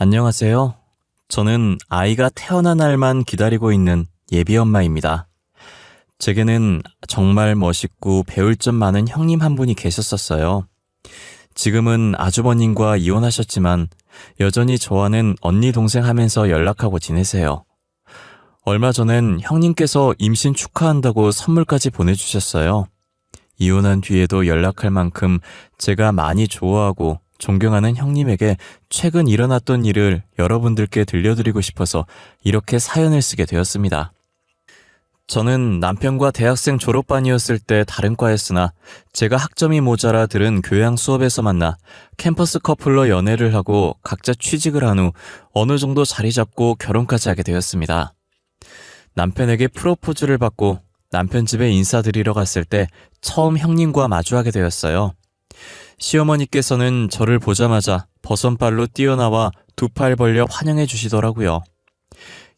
안녕하세요. 저는 아이가 태어난 날만 기다리고 있는 예비 엄마입니다. 제게는 정말 멋있고 배울 점 많은 형님 한 분이 계셨었어요. 지금은 아주버님과 이혼하셨지만 여전히 저와는 언니 동생 하면서 연락하고 지내세요. 얼마 전엔 형님께서 임신 축하한다고 선물까지 보내주셨어요. 이혼한 뒤에도 연락할 만큼 제가 많이 좋아하고 존경하는 형님에게 최근 일어났던 일을 여러분들께 들려드리고 싶어서 이렇게 사연을 쓰게 되었습니다. 저는 남편과 대학생 졸업반이었을 때 다른 과였으나 제가 학점이 모자라 들은 교양 수업에서 만나 캠퍼스 커플로 연애를 하고 각자 취직을 한 후 어느 정도 자리 잡고 결혼까지 하게 되었습니다. 남편에게 프로포즈를 받고 남편 집에 인사드리러 갔을 때 처음 형님과 마주하게 되었어요. 시어머니께서는 저를 보자마자 버선발로 뛰어나와 두 팔 벌려 환영해 주시더라고요.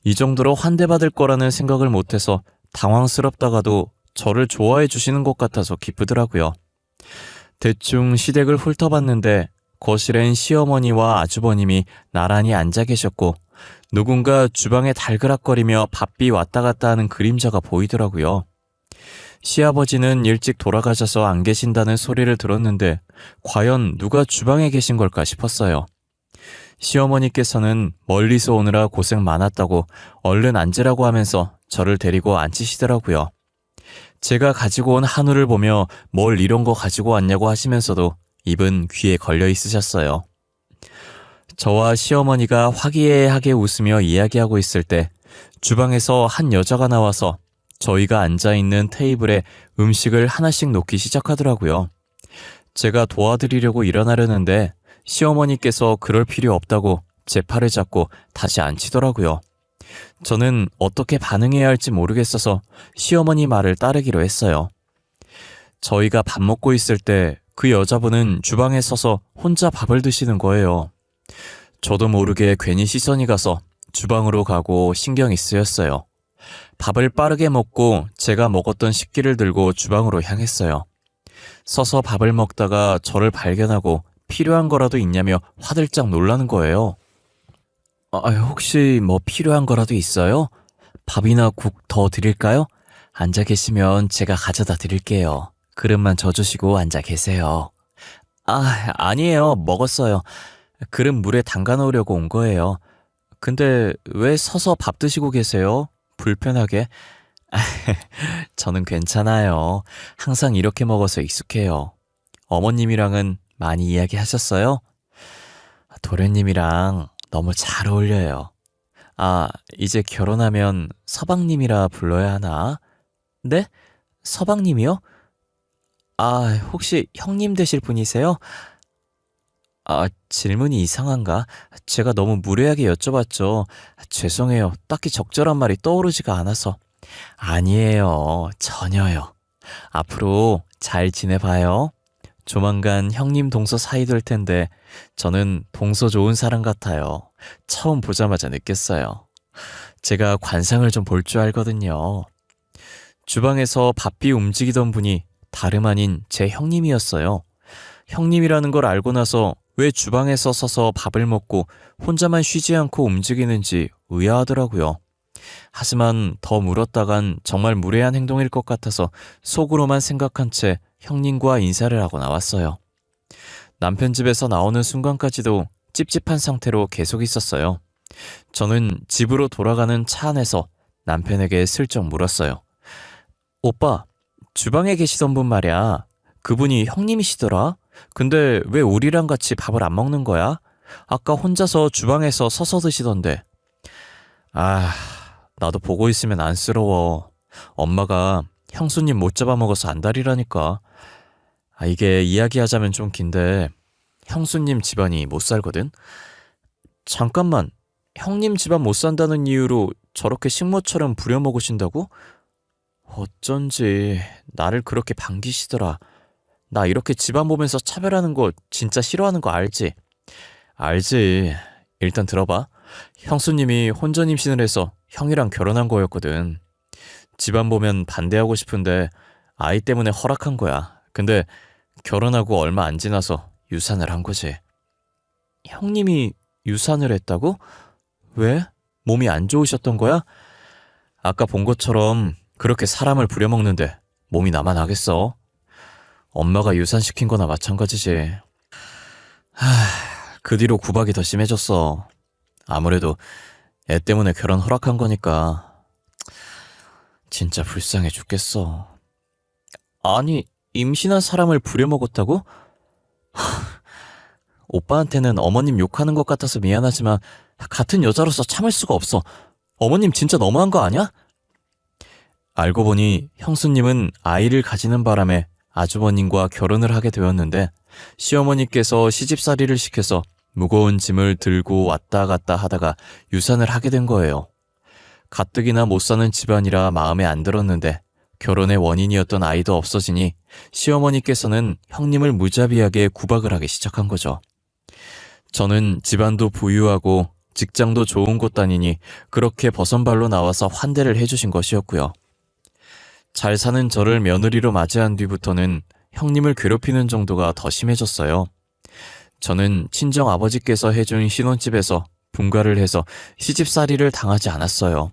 이 정도로 환대받을 거라는 생각을 못해서 당황스럽다가도 저를 좋아해 주시는 것 같아서 기쁘더라고요. 대충 시댁을 훑어봤는데 거실엔 시어머니와 아주버님이 나란히 앉아 계셨고 누군가 주방에 달그락거리며 바삐 왔다 갔다 하는 그림자가 보이더라고요. 시아버지는 일찍 돌아가셔서 안 계신다는 소리를 들었는데 과연 누가 주방에 계신 걸까 싶었어요. 시어머니께서는 멀리서 오느라 고생 많았다고 얼른 앉으라고 하면서 저를 데리고 앉히시더라고요. 제가 가지고 온 한우를 보며 뭘 이런 거 가지고 왔냐고 하시면서도 입은 귀에 걸려 있으셨어요. 저와 시어머니가 화기애애하게 웃으며 이야기하고 있을 때 주방에서 한 여자가 나와서 저희가 앉아있는 테이블에 음식을 하나씩 놓기 시작하더라고요. 제가 도와드리려고 일어나려는데 시어머니께서 그럴 필요 없다고 제 팔을 잡고 다시 앉히더라고요. 저는 어떻게 반응해야 할지 모르겠어서 시어머니 말을 따르기로 했어요. 저희가 밥 먹고 있을 때 그 여자분은 주방에 서서 혼자 밥을 드시는 거예요. 저도 모르게 괜히 시선이 가서 주방으로 가고 신경이 쓰였어요. 밥을 빠르게 먹고 제가 먹었던 식기를 들고 주방으로 향했어요. 서서 밥을 먹다가 저를 발견하고 필요한 거라도 있냐며 화들짝 놀라는 거예요. 혹시 뭐 필요한 거라도 있어요? 밥이나 국 더 드릴까요? 앉아 계시면 제가 가져다 드릴게요. 그릇만 져주시고 앉아 계세요. 아니에요. 먹었어요. 그릇 물에 담가 놓으려고 온 거예요. 근데 왜 서서 밥 드시고 계세요? 불편하게? 저는 괜찮아요. 항상 이렇게 먹어서 익숙해요. 어머님이랑은 많이 이야기하셨어요? 도련님이랑 너무 잘 어울려요. 이제 결혼하면 서방님이라 불러야 하나? 네? 서방님이요? 혹시 형님 되실 분이세요? 질문이 이상한가? 제가 너무 무례하게 여쭤봤죠. 죄송해요. 딱히 적절한 말이 떠오르지가 않아서. 아니에요. 전혀요. 앞으로 잘 지내봐요. 조만간 형님 동서 사이 될 텐데 저는 동서 좋은 사람 같아요. 처음 보자마자 느꼈어요. 제가 관상을 좀 볼 줄 알거든요. 주방에서 바삐 움직이던 분이 다름 아닌 제 형님이었어요. 형님이라는 걸 알고 나서 왜 주방에서 서서 밥을 먹고 혼자만 쉬지 않고 움직이는지 의아하더라고요. 하지만 더 물었다간 정말 무례한 행동일 것 같아서 속으로만 생각한 채 형님과 인사를 하고 나왔어요. 남편 집에서 나오는 순간까지도 찝찝한 상태로 계속 있었어요. 저는 집으로 돌아가는 차 안에서 남편에게 슬쩍 물었어요. 오빠, 주방에 계시던 분 말이야. 그분이 형님이시더라? 근데 왜 우리랑 같이 밥을 안 먹는 거야? 아까 혼자서 주방에서 서서 드시던데. 나도 보고 있으면 안쓰러워. 엄마가 형수님 못 잡아먹어서 안달이라니까. 이게 이야기하자면 좀 긴데 형수님 집안이 못 살거든? 잠깐만, 형님 집안 못 산다는 이유로 저렇게 식모처럼 부려먹으신다고? 어쩐지 나를 그렇게 반기시더라. 나 이렇게 집안 보면서 차별하는 거 진짜 싫어하는 거 알지? 알지. 일단 들어봐. 형수님이 혼전 임신을 해서 형이랑 결혼한 거였거든. 집안 보면 반대하고 싶은데 아이 때문에 허락한 거야. 근데 결혼하고 얼마 안 지나서 유산을 한 거지. 형님이 유산을 했다고? 왜? 몸이 안 좋으셨던 거야? 아까 본 것처럼 그렇게 사람을 부려먹는데 몸이 나만 하겠어? 엄마가 유산시킨 거나 마찬가지지. 하, 그 뒤로 구박이 더 심해졌어. 아무래도 애 때문에 결혼 허락한 거니까. 진짜 불쌍해 죽겠어. 아니, 임신한 사람을 부려먹었다고? 오빠한테는 어머님 욕하는 것 같아서 미안하지만 같은 여자로서 참을 수가 없어. 어머님 진짜 너무한 거 아니야? 알고 보니 형수님은 아이를 가지는 바람에 아주버님과 결혼을 하게 되었는데 시어머니께서 시집살이를 시켜서 무거운 짐을 들고 왔다 갔다 하다가 유산을 하게 된 거예요. 가뜩이나 못 사는 집안이라 마음에 안 들었는데 결혼의 원인이었던 아이도 없어지니 시어머니께서는 형님을 무자비하게 구박을 하기 시작한 거죠. 저는 집안도 부유하고 직장도 좋은 곳 다니니 그렇게 버선발로 나와서 환대를 해주신 것이었고요. 잘 사는 저를 며느리로 맞이한 뒤부터는 형님을 괴롭히는 정도가 더 심해졌어요. 저는 친정 아버지께서 해준 신혼집에서 분가를 해서 시집살이를 당하지 않았어요.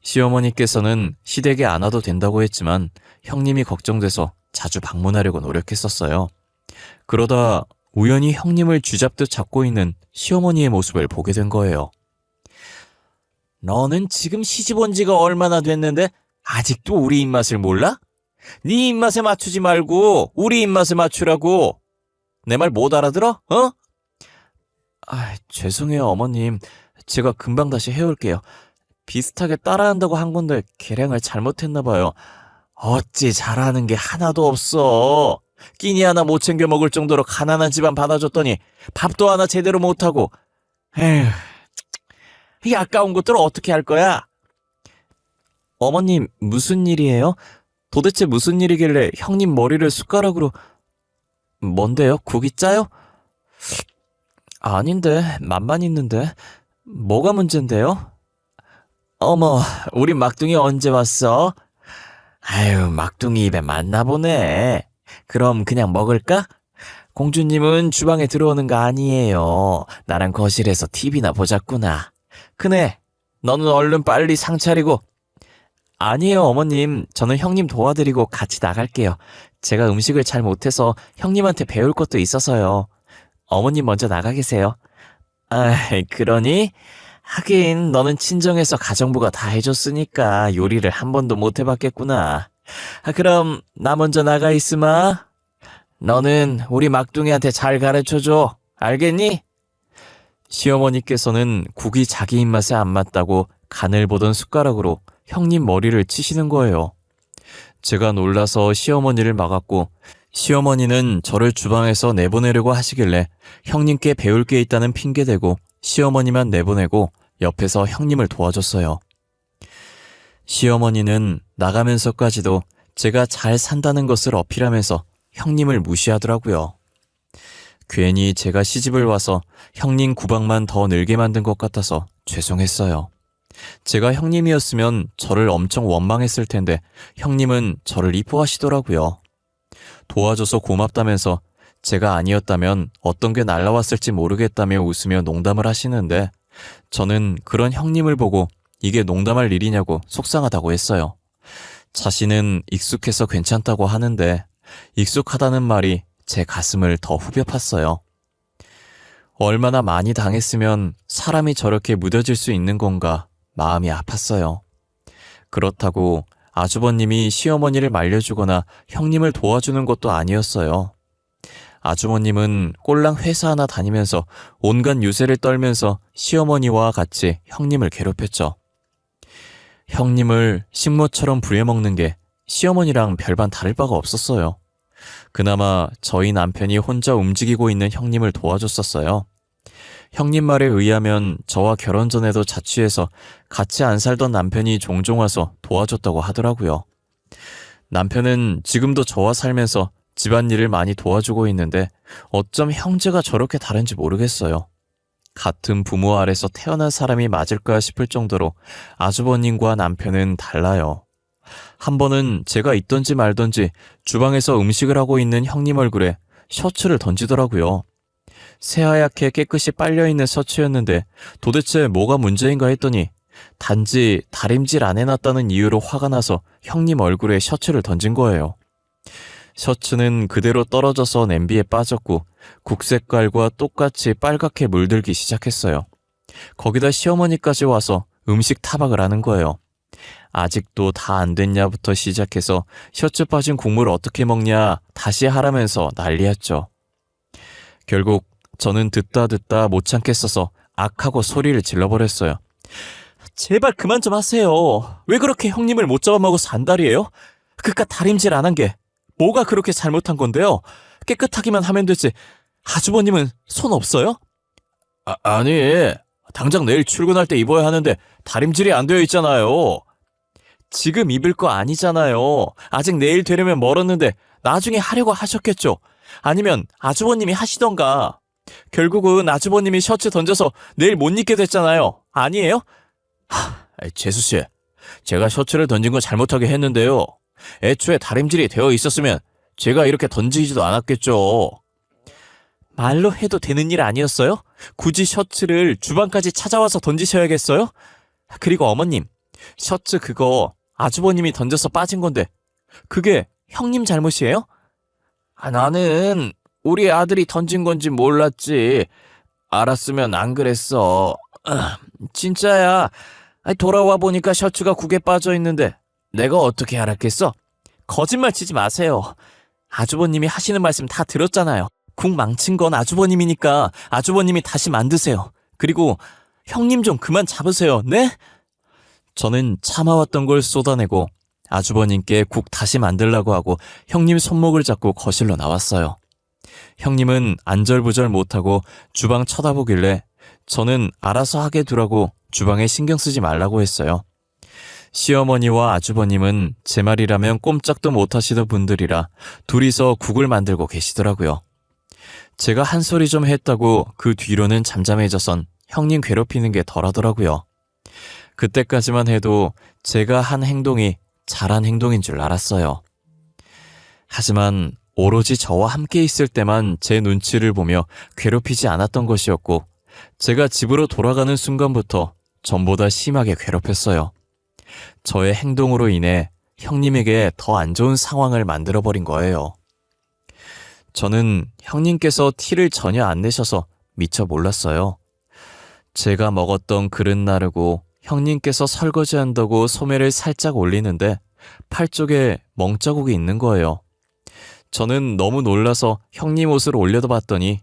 시어머니께서는 시댁에 안 와도 된다고 했지만 형님이 걱정돼서 자주 방문하려고 노력했었어요. 그러다 우연히 형님을 쥐잡듯 잡고 있는 시어머니의 모습을 보게 된 거예요. 너는 지금 시집 온 지가 얼마나 됐는데 아직도 우리 입맛을 몰라? 네 입맛에 맞추지 말고 우리 입맛에 맞추라고. 내 말 못 알아들어? 어? 죄송해요 어머님. 제가 금방 다시 해올게요. 비슷하게 따라한다고 한 건데 계량을 잘못했나 봐요. 어찌 잘하는 게 하나도 없어. 끼니 하나 못 챙겨 먹을 정도로 가난한 집안 받아줬더니 밥도 하나 제대로 못하고. 에휴, 이 아까운 것들을 어떻게 할 거야? 어머님, 무슨 일이에요? 도대체 무슨 일이길래 형님 머리를 숟가락으로... 뭔데요? 국이 짜요? 아닌데, 맛만 있는데. 뭐가 문제인데요? 어머, 우리 막둥이 언제 왔어? 아유, 막둥이 입에 맞나 보네. 그럼 그냥 먹을까? 공주님은 주방에 들어오는 거 아니에요. 나랑 거실에서 TV나 보자꾸나. 그네, 너는 얼른 빨리 상 차리고. 아니에요 어머님, 저는 형님 도와드리고 같이 나갈게요. 제가 음식을 잘 못해서 형님한테 배울 것도 있어서요. 어머님 먼저 나가 계세요. 그러니? 하긴 너는 친정에서 가정부가 다 해줬으니까 요리를 한 번도 못 해봤겠구나. 그럼 나 먼저 나가 있으마. 너는 우리 막둥이한테 잘 가르쳐줘. 알겠니? 시어머니께서는 국이 자기 입맛에 안 맞다고 간을 보던 숟가락으로 형님 머리를 치시는 거예요. 제가 놀라서 시어머니를 막았고 시어머니는 저를 주방에서 내보내려고 하시길래 형님께 배울 게 있다는 핑계대고 시어머니만 내보내고 옆에서 형님을 도와줬어요. 시어머니는 나가면서까지도 제가 잘 산다는 것을 어필하면서 형님을 무시하더라고요. 괜히 제가 시집을 와서 형님 구박만 더 늘게 만든 것 같아서 죄송했어요. 제가 형님이었으면 저를 엄청 원망했을 텐데 형님은 저를 이뻐하시더라고요. 도와줘서 고맙다면서 제가 아니었다면 어떤 게 날라왔을지 모르겠다며 웃으며 농담을 하시는데 저는 그런 형님을 보고 이게 농담할 일이냐고 속상하다고 했어요. 자신은 익숙해서 괜찮다고 하는데 익숙하다는 말이 제 가슴을 더 후벼 팠어요. 얼마나 많이 당했으면 사람이 저렇게 무뎌질 수 있는 건가 마음이 아팠어요. 그렇다고 아주버님이 시어머니를 말려주거나 형님을 도와주는 것도 아니었어요. 아주머님은 꼴랑 회사 하나 다니면서 온갖 유세를 떨면서 시어머니와 같이 형님을 괴롭혔죠. 형님을 식모처럼 부려먹는 게 시어머니랑 별반 다를 바가 없었어요. 그나마 저희 남편이 혼자 움직이고 있는 형님을 도와줬었어요. 형님 말에 의하면 저와 결혼 전에도 자취해서 같이 안 살던 남편이 종종 와서 도와줬다고 하더라고요. 남편은 지금도 저와 살면서 집안일을 많이 도와주고 있는데 어쩜 형제가 저렇게 다른지 모르겠어요. 같은 부모 아래서 태어난 사람이 맞을까 싶을 정도로 아주버님과 남편은 달라요. 한 번은 제가 있던지 말던지 주방에서 음식을 하고 있는 형님 얼굴에 셔츠를 던지더라고요. 새하얗게 깨끗이 빨려있는 셔츠였는데 도대체 뭐가 문제인가 했더니 단지 다림질 안 해놨다는 이유로 화가 나서 형님 얼굴에 셔츠를 던진 거예요. 셔츠는 그대로 떨어져서 냄비에 빠졌고 국색깔과 똑같이 빨갛게 물들기 시작했어요. 거기다 시어머니까지 와서 음식 타박을 하는 거예요. 아직도 다 안 됐냐부터 시작해서 셔츠 빠진 국물 어떻게 먹냐 다시 하라면서 난리였죠. 결국 저는 듣다 못 참겠어서 악하고 소리를 질러버렸어요. 제발 그만 좀 하세요. 왜 그렇게 형님을 못 잡아먹어서 안달이에요? 그깟 다림질 안 한 게 뭐가 그렇게 잘못한 건데요? 깨끗하기만 하면 되지. 아주버님은 손 없어요? 아니, 당장 내일 출근할 때 입어야 하는데 다림질이 안 되어 있잖아요. 지금 입을 거 아니잖아요. 아직 내일 되려면 멀었는데 나중에 하려고 하셨겠죠. 아니면 아주버님이 하시던가. 결국은 아주버님이 셔츠 던져서 내일 못 입게 됐잖아요. 아니에요? 재수씨, 제가 셔츠를 던진 건 잘못하게 했는데요. 애초에 다림질이 되어 있었으면 제가 이렇게 던지지도 않았겠죠. 말로 해도 되는 일 아니었어요? 굳이 셔츠를 주방까지 찾아와서 던지셔야겠어요? 그리고 어머님, 셔츠 그거 아주버님이 던져서 빠진 건데 그게 형님 잘못이에요? 나는 우리 아들이 던진 건지 몰랐지. 알았으면 안 그랬어. 진짜야. 돌아와 보니까 셔츠가 국에 빠져 있는데 내가 어떻게 알았겠어? 거짓말 치지 마세요. 아주버님이 하시는 말씀 다 들었잖아요. 국 망친 건 아주버님이니까 아주버님이 다시 만드세요. 그리고 형님 좀 그만 잡으세요. 네? 저는 참아왔던 걸 쏟아내고 아주버님께 국 다시 만들라고 하고 형님 손목을 잡고 거실로 나왔어요. 형님은 안절부절 못하고 주방 쳐다보길래 저는 알아서 하게 두라고 주방에 신경 쓰지 말라고 했어요. 시어머니와 아주버님은 제 말이라면 꼼짝도 못하시던 분들이라 둘이서 국을 만들고 계시더라고요. 제가 한 소리 좀 했다고 그 뒤로는 잠잠해져선 형님 괴롭히는 게 덜하더라고요. 그때까지만 해도 제가 한 행동이 잘한 행동인 줄 알았어요. 하지만 오로지 저와 함께 있을 때만 제 눈치를 보며 괴롭히지 않았던 것이었고 제가 집으로 돌아가는 순간부터 전보다 심하게 괴롭혔어요. 저의 행동으로 인해 형님에게 더 안 좋은 상황을 만들어버린 거예요. 저는 형님께서 티를 전혀 안 내셔서 미처 몰랐어요. 제가 먹었던 그릇 나르고 형님께서 설거지한다고 소매를 살짝 올리는데 팔 쪽에 멍자국이 있는 거예요. 저는 너무 놀라서 형님 옷을 올려다 봤더니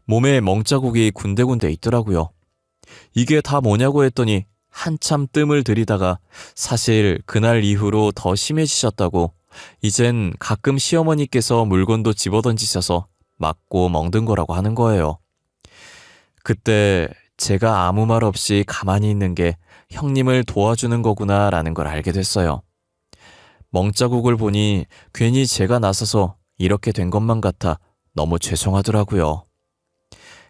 몸에 멍자국이 군데군데 있더라고요. 이게 다 뭐냐고 했더니 한참 뜸을 들이다가 사실 그날 이후로 더 심해지셨다고 이젠 가끔 시어머니께서 물건도 집어던지셔서 맞고 멍든 거라고 하는 거예요. 그때 제가 아무 말 없이 가만히 있는 게 형님을 도와주는 거구나라는 걸 알게 됐어요. 멍자국을 보니 괜히 제가 나서서 이렇게 된 것만 같아 너무 죄송하더라고요.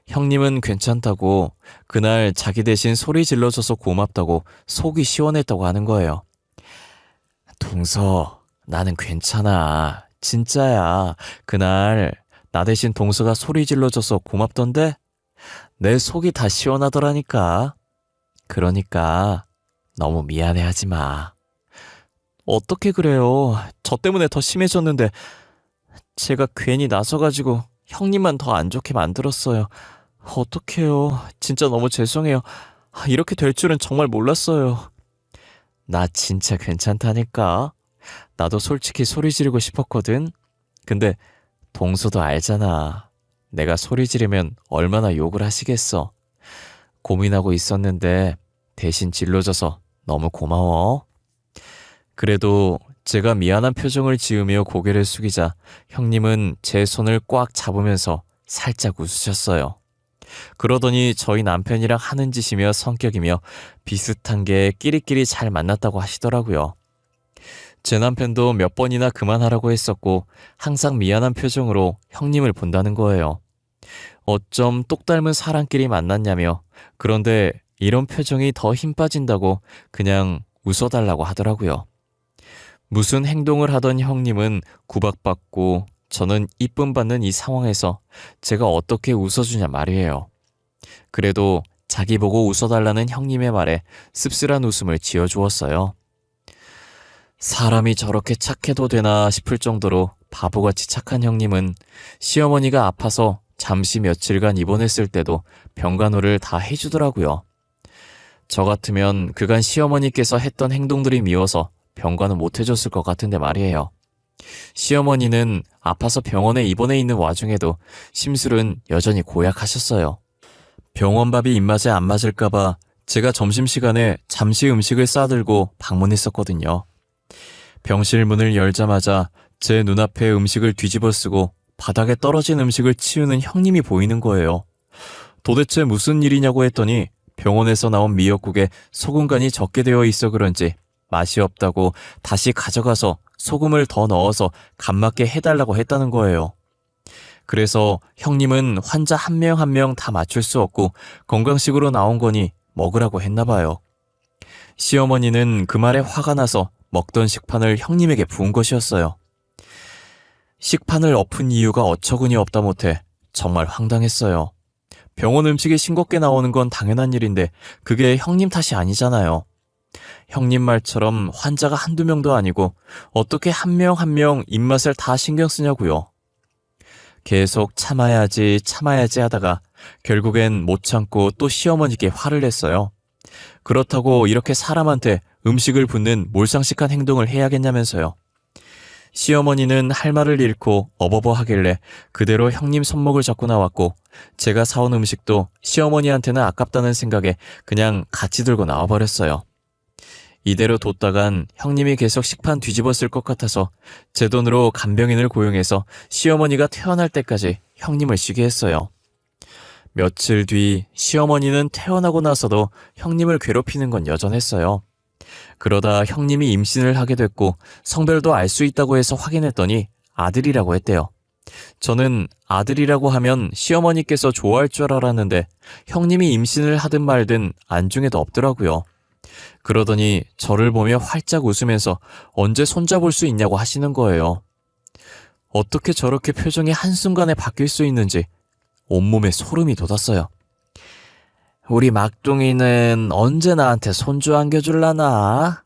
형님은 괜찮다고 그날 자기 대신 소리 질러줘서 고맙다고 속이 시원했다고 하는 거예요. 동서, 나는 괜찮아. 진짜야. 그날 나 대신 동서가 소리 질러줘서 고맙던데 내 속이 다 시원하더라니까. 그러니까 너무 미안해하지 마. 어떻게 그래요? 저 때문에 더 심해졌는데 제가 괜히 나서가지고 형님만 더 안 좋게 만들었어요. 어떡해요. 진짜 너무 죄송해요. 이렇게 될 줄은 정말 몰랐어요. 나 진짜 괜찮다니까. 나도 솔직히 소리 지르고 싶었거든. 근데 동서도 알잖아. 내가 소리 지르면 얼마나 욕을 하시겠어. 고민하고 있었는데 대신 질러줘서 너무 고마워. 그래도 제가 미안한 표정을 지으며 고개를 숙이자 형님은 제 손을 꽉 잡으면서 살짝 웃으셨어요. 그러더니 저희 남편이랑 하는 짓이며 성격이며 비슷한 게 끼리끼리 잘 만났다고 하시더라고요. 제 남편도 몇 번이나 그만하라고 했었고 항상 미안한 표정으로 형님을 본다는 거예요. 어쩜 똑 닮은 사람끼리 만났냐며 그런데 이런 표정이 더 힘 빠진다고 그냥 웃어달라고 하더라고요. 무슨 행동을 하던 형님은 구박받고 저는 이쁨 받는 이 상황에서 제가 어떻게 웃어주냐 말이에요. 그래도 자기 보고 웃어달라는 형님의 말에 씁쓸한 웃음을 지어주었어요. 사람이 저렇게 착해도 되나 싶을 정도로 바보같이 착한 형님은 시어머니가 아파서 잠시 며칠간 입원했을 때도 병간호를 다 해주더라고요. 저 같으면 그간 시어머니께서 했던 행동들이 미워서 병간호 못 해줬을 것 같은데 말이에요. 시어머니는 아파서 병원에 입원해 있는 와중에도 심술은 여전히 고약하셨어요. 병원밥이 입맛에 안 맞을까봐 제가 점심시간에 잠시 음식을 싸들고 방문했었거든요. 병실 문을 열자마자 제 눈앞에 음식을 뒤집어 쓰고 바닥에 떨어진 음식을 치우는 형님이 보이는 거예요. 도대체 무슨 일이냐고 했더니 병원에서 나온 미역국에 소금간이 적게 되어 있어 그런지 맛이 없다고 다시 가져가서 소금을 더 넣어서 간 맞게 해달라고 했다는 거예요. 그래서 형님은 환자 한 명 한 명 다 맞출 수 없고 건강식으로 나온 거니 먹으라고 했나 봐요. 시어머니는 그 말에 화가 나서 먹던 식판을 형님에게 부은 것이었어요. 식판을 엎은 이유가 어처구니 없다 못해 정말 황당했어요. 병원 음식이 싱겁게 나오는 건 당연한 일인데 그게 형님 탓이 아니잖아요. 형님 말처럼 환자가 한두 명도 아니고 어떻게 한 명 한 명 입맛을 다 신경 쓰냐고요. 계속 참아야지 하다가 결국엔 못 참고 또 시어머니께 화를 냈어요. 그렇다고 이렇게 사람한테 음식을 붓는 몰상식한 행동을 해야겠냐면서요. 시어머니는 할 말을 잃고 어버버 하길래 그대로 형님 손목을 잡고 나왔고 제가 사온 음식도 시어머니한테는 아깝다는 생각에 그냥 같이 들고 나와버렸어요. 이대로 뒀다간 형님이 계속 식판 뒤집었을 것 같아서 제 돈으로 간병인을 고용해서 시어머니가 퇴원할 때까지 형님을 쉬게 했어요. 며칠 뒤 시어머니는 퇴원하고 나서도 형님을 괴롭히는 건 여전했어요. 그러다 형님이 임신을 하게 됐고 성별도 알 수 있다고 해서 확인했더니 아들이라고 했대요. 저는 아들이라고 하면 시어머니께서 좋아할 줄 알았는데 형님이 임신을 하든 말든 안중에도 없더라고요. 그러더니 저를 보며 활짝 웃으면서 언제 손잡을 수 있냐고 하시는 거예요. 어떻게 저렇게 표정이 한순간에 바뀔 수 있는지 온몸에 소름이 돋았어요. 우리 막둥이는 언제 나한테 손주 안겨줄라나?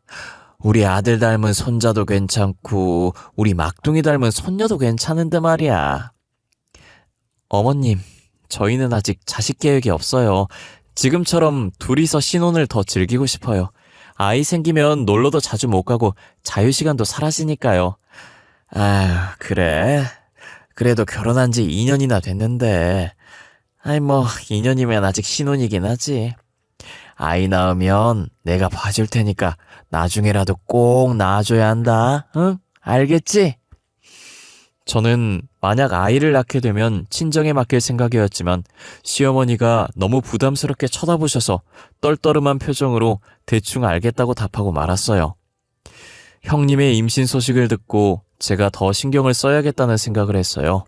우리 아들 닮은 손자도 괜찮고 우리 막둥이 닮은 손녀도 괜찮은데 말이야. 어머님, 저희는 아직 자식 계획이 없어요. 지금처럼 둘이서 신혼을 더 즐기고 싶어요. 아이 생기면 놀러도 자주 못 가고 자유시간도 사라지니까요. 아휴, 그래. 그래도 결혼한 지 2년이나 됐는데. 2년이면 아직 신혼이긴 하지. 아이 낳으면 내가 봐줄 테니까 나중에라도 꼭 낳아줘야 한다. 응? 알겠지? 저는 만약 아이를 낳게 되면 친정에 맡길 생각이었지만 시어머니가 너무 부담스럽게 쳐다보셔서 떨떠름한 표정으로 대충 알겠다고 답하고 말았어요. 형님의 임신 소식을 듣고 제가 더 신경을 써야겠다는 생각을 했어요.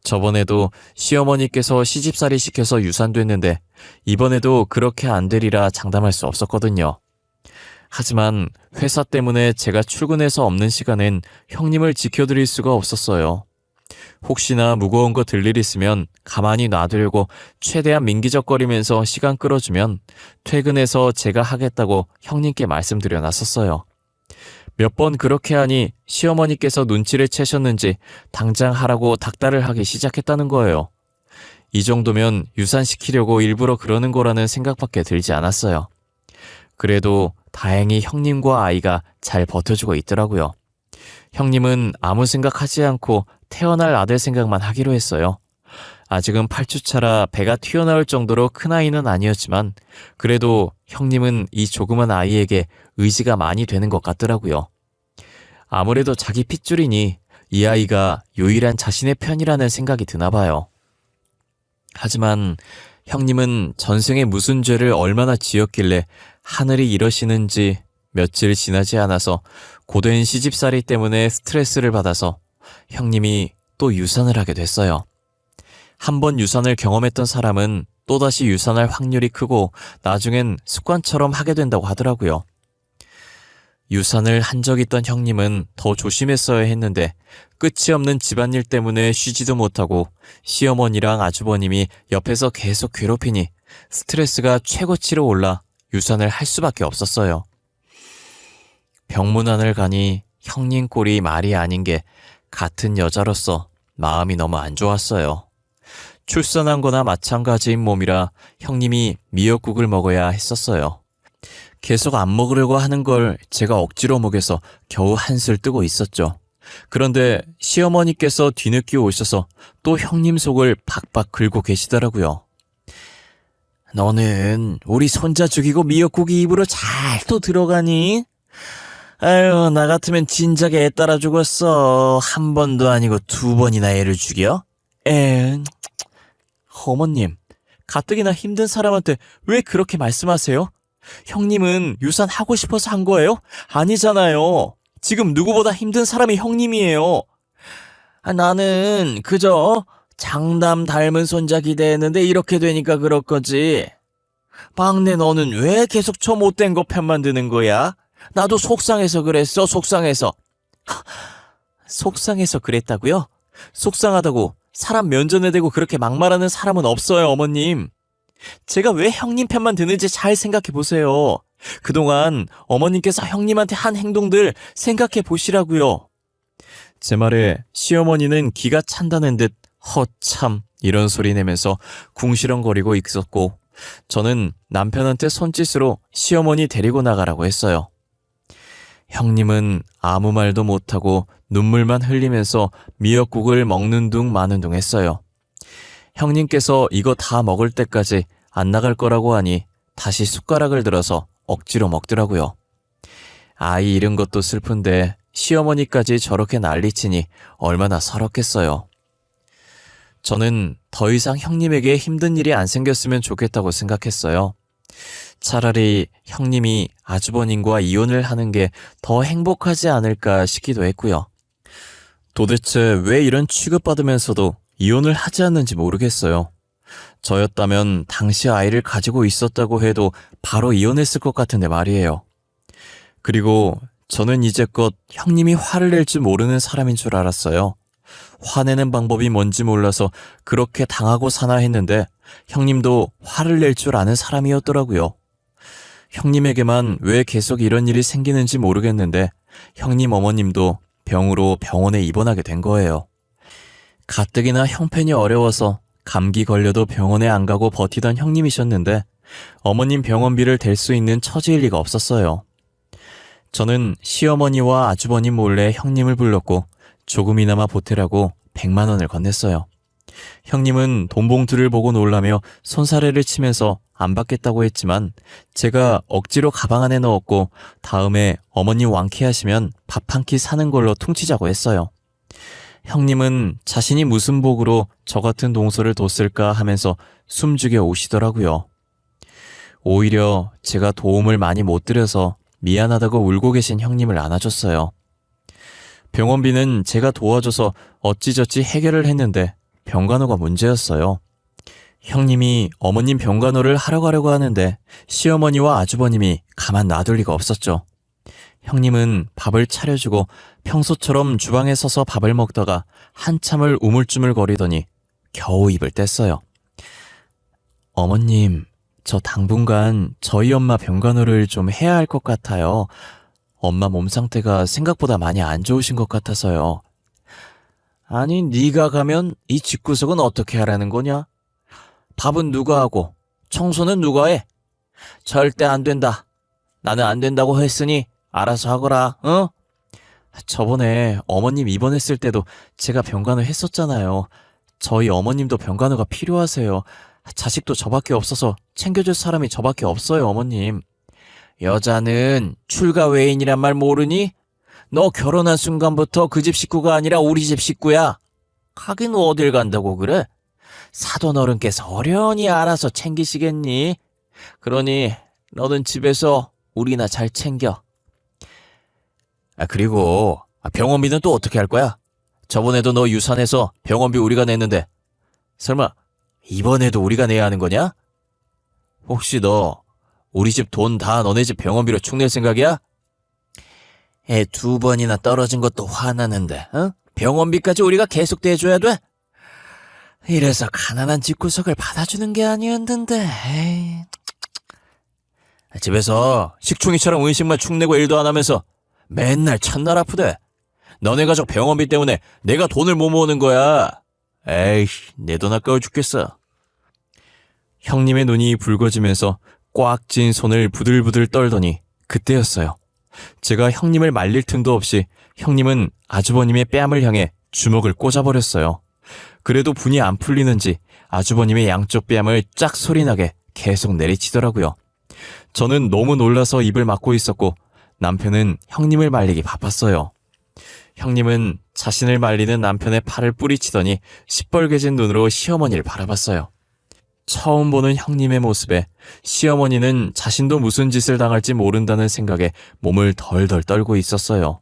저번에도 시어머니께서 시집살이 시켜서 유산됐는데 이번에도 그렇게 안 되리라 장담할 수 없었거든요. 하지만 회사 때문에 제가 출근해서 없는 시간엔 형님을 지켜드릴 수가 없었어요. 혹시나 무거운 거 들 일 있으면 가만히 놔두려고 최대한 민기적거리면서 시간 끌어주면 퇴근해서 제가 하겠다고 형님께 말씀드려 놨었어요. 몇 번 그렇게 하니 시어머니께서 눈치를 채셨는지 당장 하라고 닥달을 하기 시작했다는 거예요. 이 정도면 유산시키려고 일부러 그러는 거라는 생각밖에 들지 않았어요. 그래도 다행히 형님과 아이가 잘 버텨주고 있더라고요. 형님은 아무 생각하지 않고 태어날 아들 생각만 하기로 했어요. 아직은 8주차라 배가 튀어나올 정도로 큰 아이는 아니었지만 그래도 형님은 이 조그만 아이에게 의지가 많이 되는 것 같더라고요. 아무래도 자기 핏줄이니 이 아이가 유일한 자신의 편이라는 생각이 드나 봐요. 하지만 형님은 전생에 무슨 죄를 얼마나 지었길래 하늘이 이러시는지 며칠 지나지 않아서 고된 시집살이 때문에 스트레스를 받아서 형님이 또 유산을 하게 됐어요. 한 번 유산을 경험했던 사람은 또다시 유산할 확률이 크고 나중엔 습관처럼 하게 된다고 하더라고요. 유산을 한 적 있던 형님은 더 조심했어야 했는데 끝이 없는 집안일 때문에 쉬지도 못하고 시어머니랑 아주버님이 옆에서 계속 괴롭히니 스트레스가 최고치로 올라 유산을 할 수밖에 없었어요. 병문안을 가니 형님 꼴이 말이 아닌 게 같은 여자로서 마음이 너무 안 좋았어요. 출산한 거나 마찬가지인 몸이라 형님이 미역국을 먹어야 했었어요. 계속 안 먹으려고 하는 걸 제가 억지로 먹여서 겨우 한술 뜨고 있었죠. 그런데 시어머니께서 뒤늦게 오셔서 또 형님 속을 박박 긁고 계시더라고요. 너는 우리 손자 죽이고 미역국이 입으로 잘 또 들어가니? 아유, 나 같으면 진작에 애 따라 죽었어. 한 번도 아니고 두 번이나 애를 죽여? 어머님, 가뜩이나 힘든 사람한테 왜 그렇게 말씀하세요? 형님은 유산 하고 싶어서 한 거예요? 아니잖아요. 지금 누구보다 힘든 사람이 형님이에요. 나는 그저 장남 닮은 손자 기대했는데 이렇게 되니까 그럴 거지. 막내 너는 왜 계속 저 못된 거 편만 드는 거야? 나도 속상해서 그랬어, 속상해서. 속상해서 그랬다고요? 속상하다고 사람 면전에 대고 그렇게 막말하는 사람은 없어요, 어머님. 제가 왜 형님 편만 드는지 잘 생각해 보세요. 그동안 어머님께서 형님한테 한 행동들 생각해 보시라고요. 제 말에 시어머니는 기가 찬다는 듯 허참 이런 소리 내면서 궁시렁거리고 있었고 저는 남편한테 손짓으로 시어머니 데리고 나가라고 했어요. 형님은 아무 말도 못하고 눈물만 흘리면서 미역국을 먹는 둥 마는 둥 했어요. 형님께서 이거 다 먹을 때까지 안 나갈 거라고 하니 다시 숟가락을 들어서 억지로 먹더라고요. 아이 잃은 것도 슬픈데 시어머니까지 저렇게 난리치니 얼마나 서럽겠어요. 저는 더 이상 형님에게 힘든 일이 안 생겼으면 좋겠다고 생각했어요. 차라리 형님이 아주버님과 이혼을 하는 게 더 행복하지 않을까 싶기도 했고요. 도대체 왜 이런 취급받으면서도 이혼을 하지 않는지 모르겠어요. 저였다면 당시 아이를 가지고 있었다고 해도 바로 이혼했을 것 같은데 말이에요. 그리고 저는 이제껏 형님이 화를 낼 줄 모르는 사람인 줄 알았어요. 화내는 방법이 뭔지 몰라서 그렇게 당하고 사나 했는데 형님도 화를 낼 줄 아는 사람이었더라고요. 형님에게만 왜 계속 이런 일이 생기는지 모르겠는데 형님 어머님도 병으로 병원에 입원하게 된 거예요. 가뜩이나 형편이 어려워서 감기 걸려도 병원에 안 가고 버티던 형님이셨는데 어머님 병원비를 댈 수 있는 처지일 리가 없었어요. 저는 시어머니와 아주버님 몰래 형님을 불렀고 조금이나마 보태라고 100만 원을 건넸어요. 형님은 돈 봉투를 보고 놀라며 손사래를 치면서 안 받겠다고 했지만 제가 억지로 가방 안에 넣었고 다음에 어머님 완쾌하시면 밥 한 끼 사는 걸로 퉁치자고 했어요. 형님은 자신이 무슨 복으로 저 같은 동서를 뒀을까 하면서 숨죽여 우시더라고요. 오히려 제가 도움을 많이 못 드려서 미안하다고 울고 계신 형님을 안아줬어요. 병원비는 제가 도와줘서 어찌저찌 해결을 했는데 병간호가 문제였어요. 형님이 어머님 병간호를 하러 가려고 하는데 시어머니와 아주버님이 가만 놔둘 리가 없었죠. 형님은 밥을 차려주고 평소처럼 주방에 서서 밥을 먹다가 한참을 우물쭈물거리더니 겨우 입을 뗐어요. 어머님, 저 당분간 저희 엄마 병간호를 좀 해야 할 것 같아요. 엄마 몸 상태가 생각보다 많이 안 좋으신 것 같아서요. 아니, 네가 가면 이 집구석은 어떻게 하라는 거냐? 밥은 누가 하고 청소는 누가 해? 절대 안 된다. 나는 안 된다고 했으니 알아서 하거라, 어? 저번에 어머님 입원했을 때도 제가 병간호 했었잖아요. 저희 어머님도 병간호가 필요하세요. 자식도 저밖에 없어서 챙겨줄 사람이 저밖에 없어요, 어머님. 여자는 출가 외인이란 말 모르니? 너 결혼한 순간부터 그 집 식구가 아니라 우리 집 식구야. 가긴 어딜 간다고 그래? 사돈 어른께서 어련히 알아서 챙기시겠니? 그러니 너는 집에서 우리나 잘 챙겨. 그리고 병원비는 또 어떻게 할 거야? 저번에도 너 유산해서 병원비 우리가 냈는데 설마 이번에도 우리가 내야 하는 거냐? 혹시 너 우리 집 돈 다 너네 집 병원비로 축 낼 생각이야? 애 2번이나 떨어진 것도 화나는데, 어? 병원비까지 우리가 계속 대줘야 돼? 이래서 가난한 집구석을 받아주는 게 아니었는데, 에이. 집에서 식충이처럼 음식만 축내고 일도 안 하면서 맨날 첫날 아프대. 너네 가족 병원비 때문에 내가 돈을 못 모으는 거야. 에이씨, 내 돈 아까워 죽겠어. 형님의 눈이 붉어지면서 꽉 쥔 손을 부들부들 떨더니 그때였어요. 제가 형님을 말릴 틈도 없이 형님은 아주버님의 뺨을 향해 주먹을 꽂아버렸어요. 그래도 분이 안 풀리는지 아주버님의 양쪽 뺨을 쫙 소리나게 계속 내리치더라고요. 저는 너무 놀라서 입을 막고 있었고 남편은 형님을 말리기 바빴어요. 형님은 자신을 말리는 남편의 팔을 뿌리치더니 시뻘개진 눈으로 시어머니를 바라봤어요. 처음 보는 형님의 모습에 시어머니는 자신도 무슨 짓을 당할지 모른다는 생각에 몸을 덜덜 떨고 있었어요.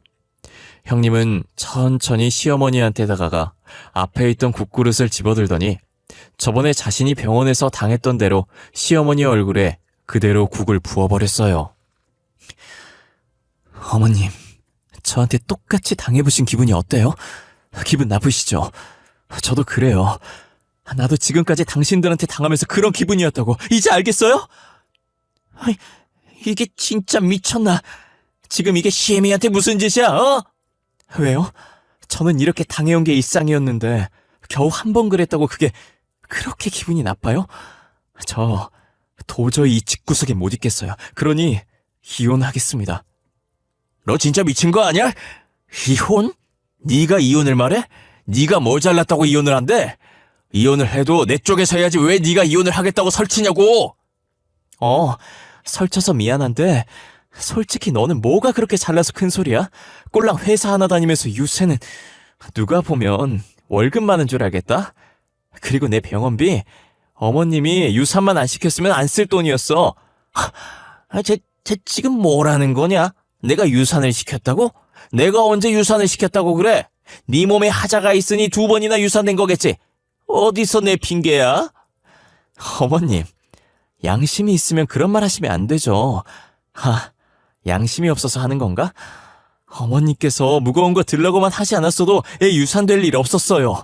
형님은 천천히 시어머니한테 다가가 앞에 있던 국그릇을 집어들더니 저번에 자신이 병원에서 당했던 대로 시어머니 얼굴에 그대로 국을 부어버렸어요. 어머님, 저한테 똑같이 당해보신 기분이 어때요? 기분 나쁘시죠? 저도 그래요. 나도 지금까지 당신들한테 당하면서 그런 기분이었다고. 이제 알겠어요? 이게 진짜 미쳤나? 지금 이게 시애미한테 무슨 짓이야, 어? 왜요? 저는 이렇게 당해온 게 일상이었는데 겨우 한 번 그랬다고 그게 그렇게 기분이 나빠요? 저 도저히 이 집구석에 못 있겠어요. 그러니 이혼하겠습니다. 너 진짜 미친 거 아니야? 이혼? 네가 이혼을 말해? 네가 뭐 잘났다고 이혼을 한대? 이혼을 해도 내 쪽에서 해야지 왜 네가 이혼을 하겠다고 설치냐고! 설쳐서 미안한데 솔직히 너는 뭐가 그렇게 잘나서 큰 소리야? 꼴랑 회사 하나 다니면서 유세는 누가 보면 월급 많은 줄 알겠다? 그리고 내 병원비 어머님이 유산만 안 시켰으면 안 쓸 돈이었어. 쟤 지금 뭐라는 거냐? 내가 유산을 시켰다고? 내가 언제 유산을 시켰다고 그래? 네 몸에 하자가 있으니 2번이나 유산된 거겠지? 어디서 내 핑계야? 어머님, 양심이 있으면 그런 말 하시면 안 되죠. 양심이 없어서 하는 건가? 어머님께서 무거운 거 들라고만 하지 않았어도 애 유산될 일 없었어요.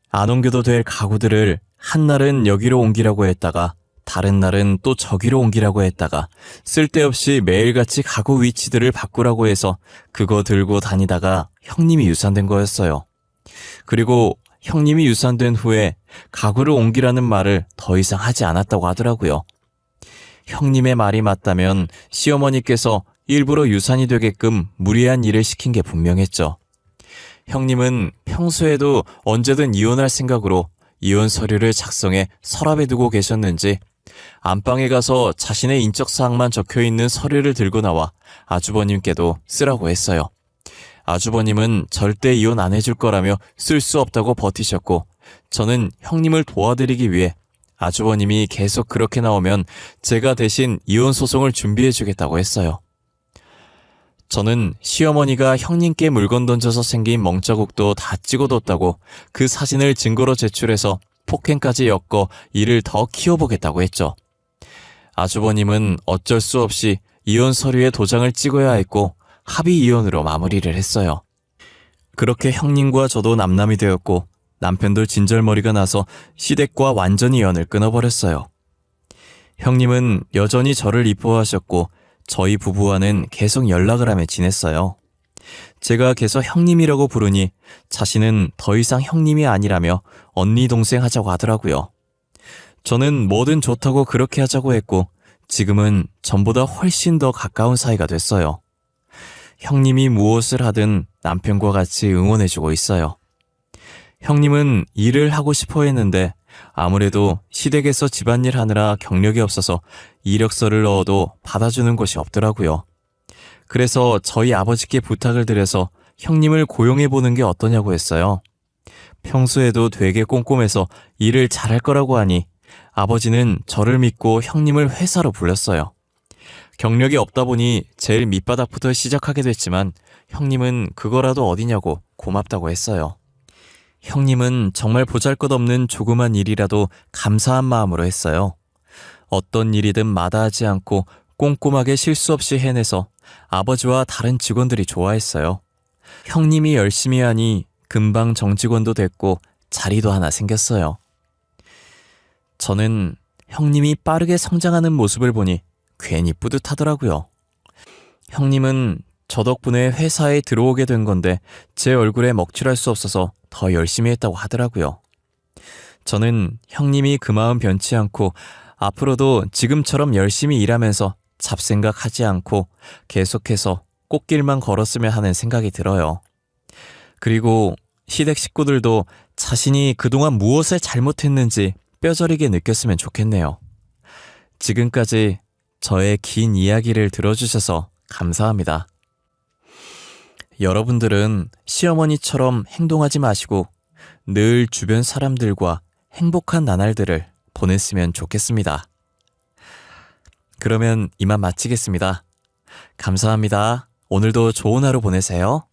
안 옮겨도 될 가구들을 한날은 여기로 옮기라고 했다가 다른 날은 또 저기로 옮기라고 했다가 쓸데없이 매일같이 가구 위치들을 바꾸라고 해서 그거 들고 다니다가 형님이 유산된 거였어요. 그리고 형님이 유산된 후에 가구를 옮기라는 말을 더 이상 하지 않았다고 하더라고요. 형님의 말이 맞다면 시어머니께서 일부러 유산이 되게끔 무리한 일을 시킨 게 분명했죠. 형님은 평소에도 언제든 이혼할 생각으로 이혼 서류를 작성해 서랍에 두고 계셨는지 안방에 가서 자신의 인적사항만 적혀있는 서류를 들고 나와 아주버님께도 쓰라고 했어요. 아주버님은 절대 이혼 안 해줄 거라며 쓸 수 없다고 버티셨고 저는 형님을 도와드리기 위해 아주버님이 계속 그렇게 나오면 제가 대신 이혼 소송을 준비해 주겠다고 했어요. 저는 시어머니가 형님께 물건 던져서 생긴 멍자국도 다 찍어뒀다고 그 사진을 증거로 제출해서 폭행까지 엮어 이를 더 키워보겠다고 했죠. 아주버님은 어쩔 수 없이 이혼 서류에 도장을 찍어야 했고 합의 이혼으로 마무리를 했어요. 그렇게 형님과 저도 남남이 되었고 남편도 진절머리가 나서 시댁과 완전히 연을 끊어버렸어요. 형님은 여전히 저를 이뻐하셨고 저희 부부와는 계속 연락을 하며 지냈어요. 제가 계속 형님이라고 부르니 자신은 더 이상 형님이 아니라며 언니 동생 하자고 하더라고요. 저는 뭐든 좋다고 그렇게 하자고 했고 지금은 전보다 훨씬 더 가까운 사이가 됐어요. 형님이 무엇을 하든 남편과 같이 응원해주고 있어요. 형님은 일을 하고 싶어 했는데 아무래도 시댁에서 집안일 하느라 경력이 없어서 이력서를 넣어도 받아주는 곳이 없더라고요. 그래서 저희 아버지께 부탁을 드려서 형님을 고용해보는 게 어떠냐고 했어요. 평소에도 되게 꼼꼼해서 일을 잘할 거라고 하니 아버지는 저를 믿고 형님을 회사로 불렀어요. 경력이 없다 보니 제일 밑바닥부터 시작하게 됐지만 형님은 그거라도 어디냐고 고맙다고 했어요. 형님은 정말 보잘것없는 조그만 일이라도 감사한 마음으로 했어요. 어떤 일이든 마다하지 않고 꼼꼼하게 실수 없이 해내서 아버지와 다른 직원들이 좋아했어요. 형님이 열심히 하니 금방 정직원도 됐고 자리도 하나 생겼어요. 저는 형님이 빠르게 성장하는 모습을 보니 괜히 뿌듯하더라고요. 형님은 저 덕분에 회사에 들어오게 된 건데 제 얼굴에 먹칠할 수 없어서 더 열심히 했다고 하더라고요. 저는 형님이 그 마음 변치 않고 앞으로도 지금처럼 열심히 일하면서 잡생각하지 않고 계속해서 꽃길만 걸었으면 하는 생각이 들어요. 그리고 시댁 식구들도 자신이 그동안 무엇을 잘못했는지 뼈저리게 느꼈으면 좋겠네요. 지금까지 저의 긴 이야기를 들어주셔서 감사합니다. 여러분들은 시어머니처럼 행동하지 마시고 늘 주변 사람들과 행복한 나날들을 보냈으면 좋겠습니다. 그러면 이만 마치겠습니다. 감사합니다. 오늘도 좋은 하루 보내세요.